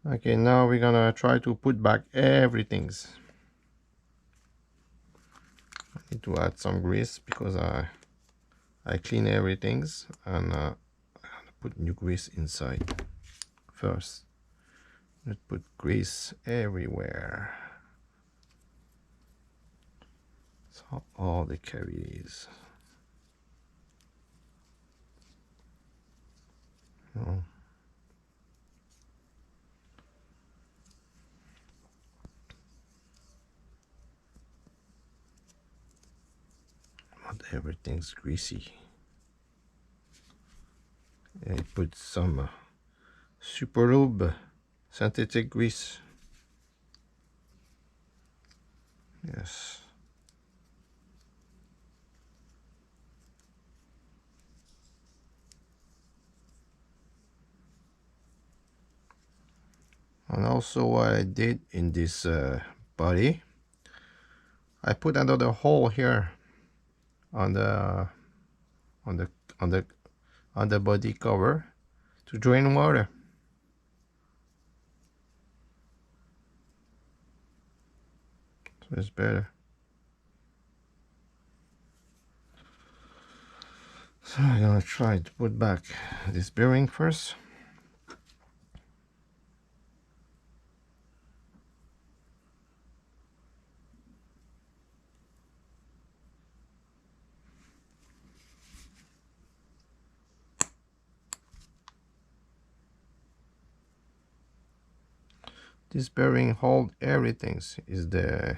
Okay, now we're gonna try to put back everything. I need to add some grease because I clean everything, and put new grease inside first. Let's put grease everywhere, so all the cavities. Oh. Not everything's greasy. I put some super lube synthetic grease. Yes. And also what I did in this body, I put another hole here on the on the on the on the body cover to drain water. So it's better. So I'm gonna try to put back this bearing first. This bearing hold everything. Is the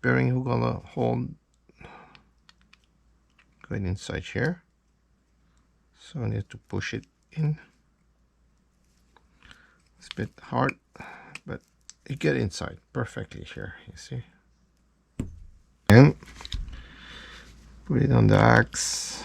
bearing who gonna hold going inside here. So I need to push it in. It's a bit hard, but it get inside perfectly here, you see. And put it on the axe.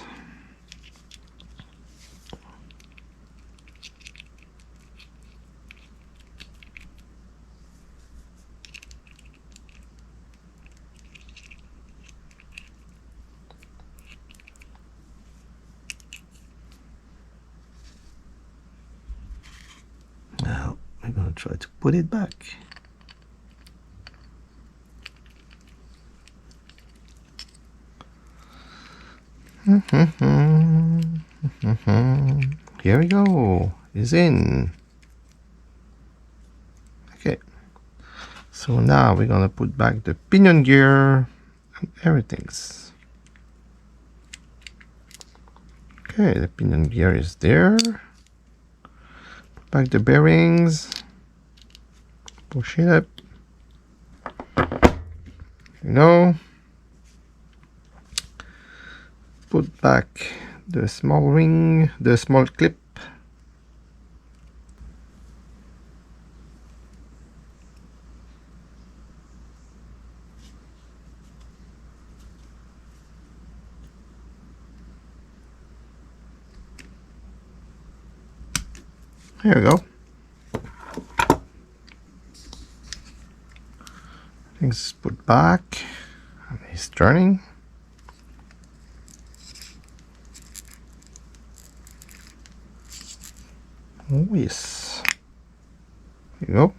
Now I'm gonna try to put it back. Here we go. It's in. Okay. So now we're gonna put back the pinion gear and everything's. Okay, the pinion gear is there. Put back the bearings. Push it up. You know. Put back the small ring, the small clip. There we go. Things put back. And he's turning. Oh yes. There you go.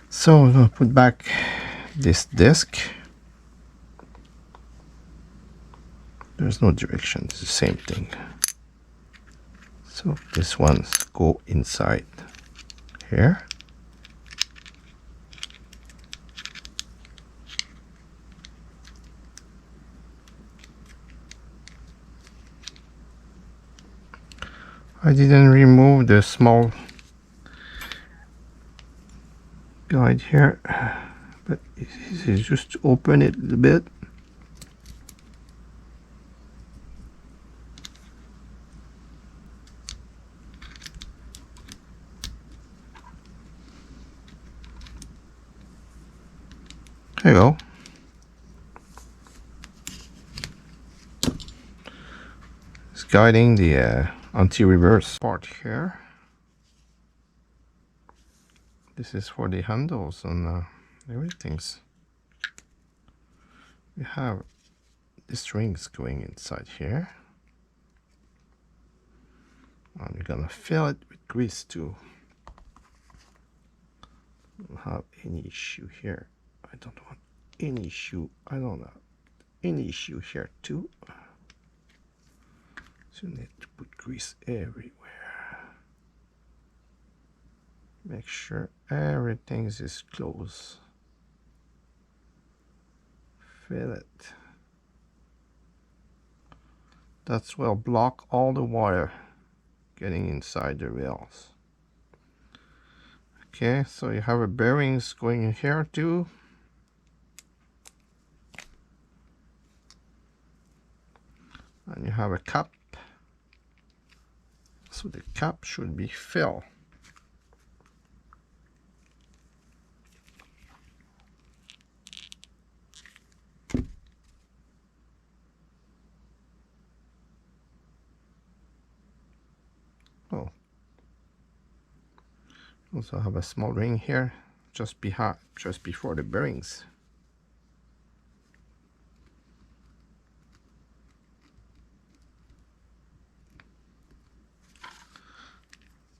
So I'm gonna put back this disc. There's no direction, it's the same thing. So this one's go inside here. I didn't remove the small guide here, but it's just to open it a little bit. There you go. It's guiding the anti-reverse part here. This is for the handles and everything. We have the strings going inside here. And we're gonna fill it with grease too. don't have any issue here. I don't want any issue. I don't have any issue here too. So you need to put grease everywhere. Make sure everything is close. Fill it. That will block all the water getting inside the rails. Okay, so you have a bearings going in here too. And you have a cap. So the cap should be filled. Oh. Also have a small ring here just before the bearings.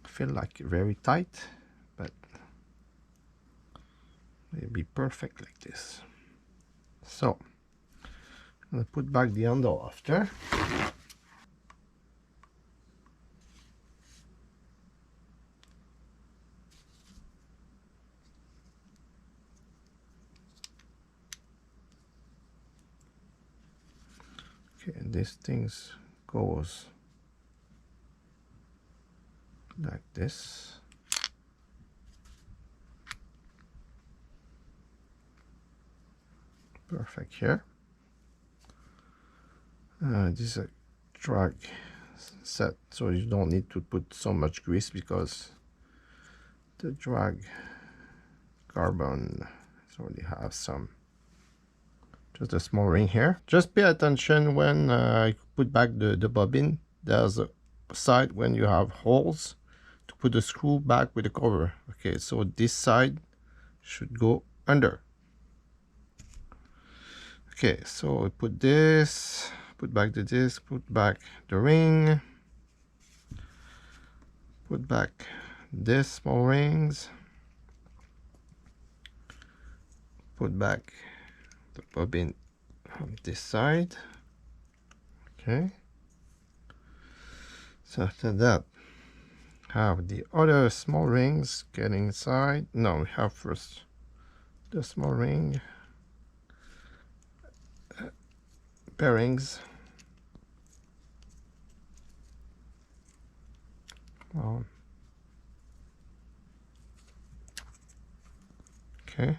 Feel like very tight, but it'll be perfect like this. So I'm gonna put back the handle after. Okay, and this thing goes like this. Perfect here. This is a drag set, so you don't need to put so much grease because the drag carbon already have some. Just a small ring here. Just pay attention when I put back the bobbin. There's a side when you have holes to put the screw back with the cover. Okay, so this side should go under. Okay, so we put this, put back the disc, put back the ring, put back this small rings, put back the bobbin on this side. Okay, so after that have the other small rings get inside. No, we have first the small ring bearings. Okay,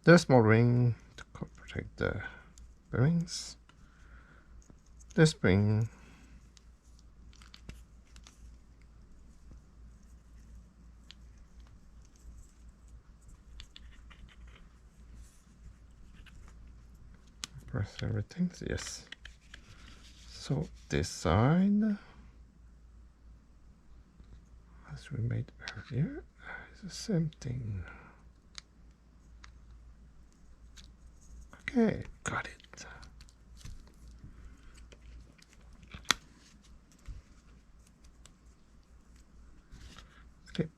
the small ring to protect the bearings, the spring, press everything. Yes, so this side, as we made earlier, is the same thing. Okay, got it. Clip.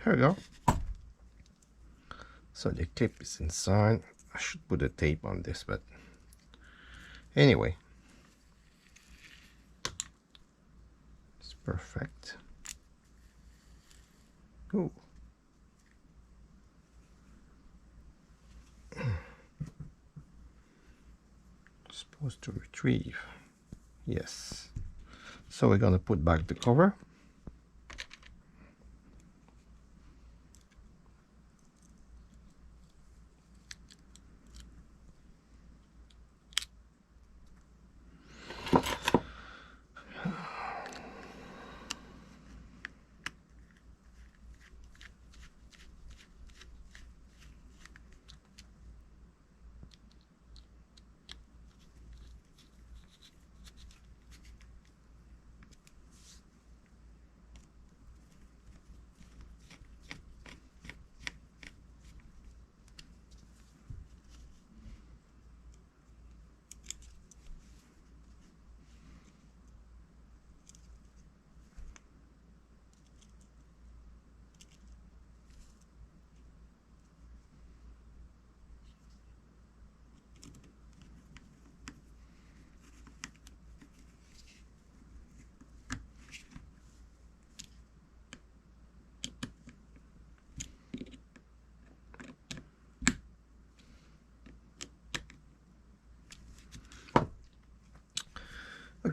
Here we go. So the clip is inside. I should put a tape on this, but anyway, it's perfect. Ooh. Supposed to retrieve. Yes. So we're gonna put back the cover.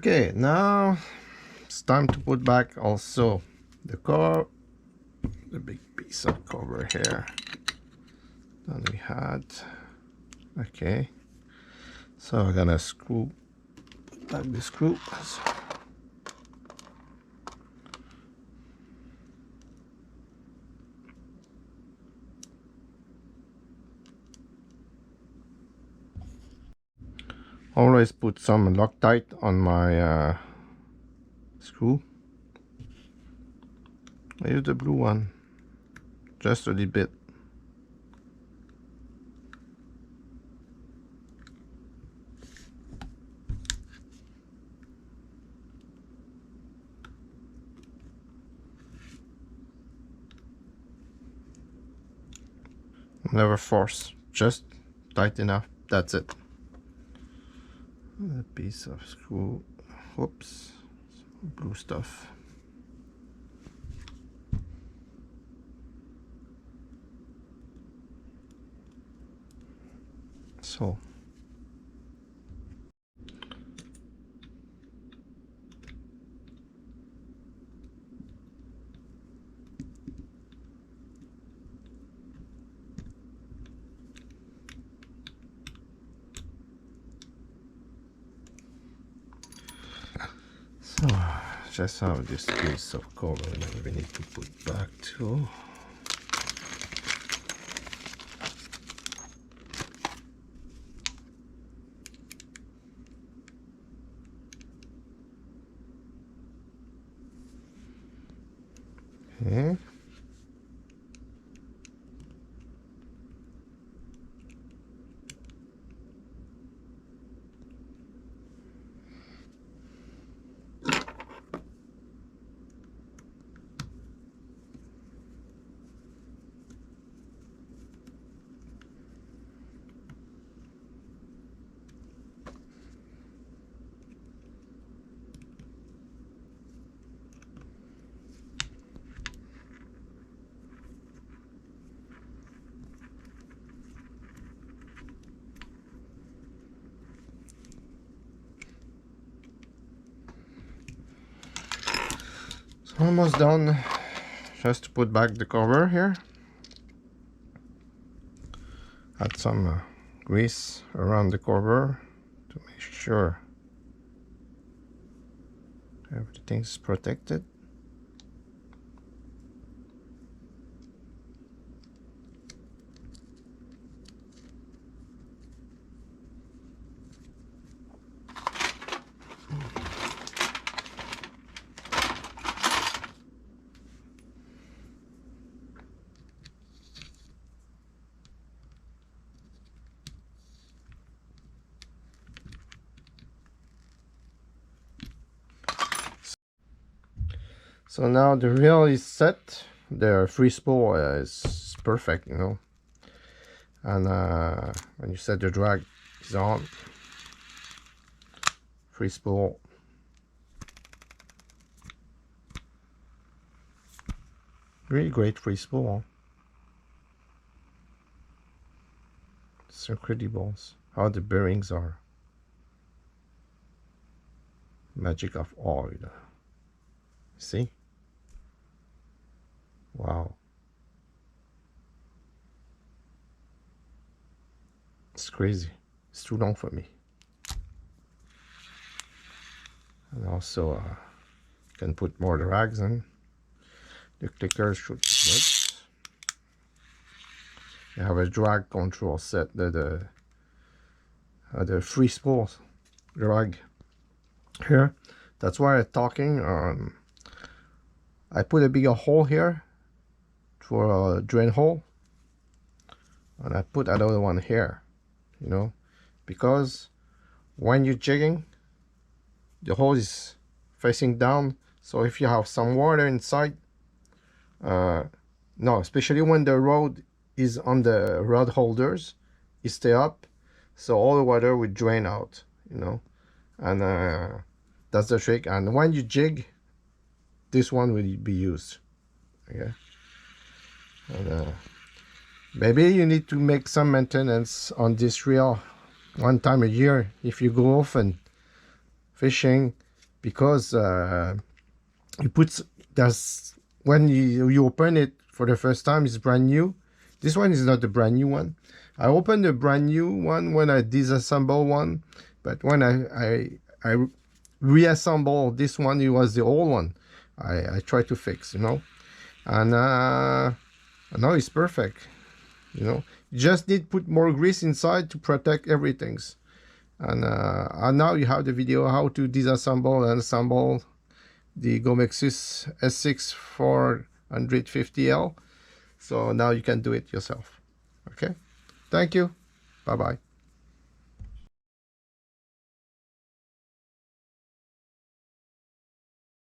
Okay, now it's time to put back also the big piece of cover here that we had. Okay, so I'm gonna screw back the screw. Always put some Loctite on my screw. I use the blue one, just a little bit. Never force, just tight enough. That's it. A piece of screw. Whoops, some blue stuff. So just have this piece of cover that we need to put back too. Okay. Almost done. Just to put back the cover here. Add some grease around the cover to make sure everything's protected. So now the reel is set. The free spool is perfect, you know. And when you set the drag is on, free spool. Really great free spool. It's incredible how the bearings are. Magic of oil. See? Wow. It's crazy. It's too long for me. And also, you can put more drags in. The clicker should work. You have a drag control set. The free spool drag here. That's why I'm talking. I put a bigger hole here for a drain hole, and I put another one here, you know, because when you're jigging, the hole is facing down, so if you have some water inside, no, especially when the rod is on the rod holders, it stay up, so all the water will drain out, you know, and that's the trick. And when you jig, this one will be used. Okay. And, maybe you need to make some maintenance on this reel one time a year if you go often fishing. because you put there's when you open it for the first time, it's brand new. This one is not the brand new one. I opened the brand new one when I disassemble one, but when I reassemble this one, it was the old one. I tried to fix, you know, and now it's perfect. You know, you just need to put more grease inside to protect everything. And now you have the video how to disassemble and assemble the Gomexus SX450L. So now you can do it yourself. Okay, thank you. Bye bye.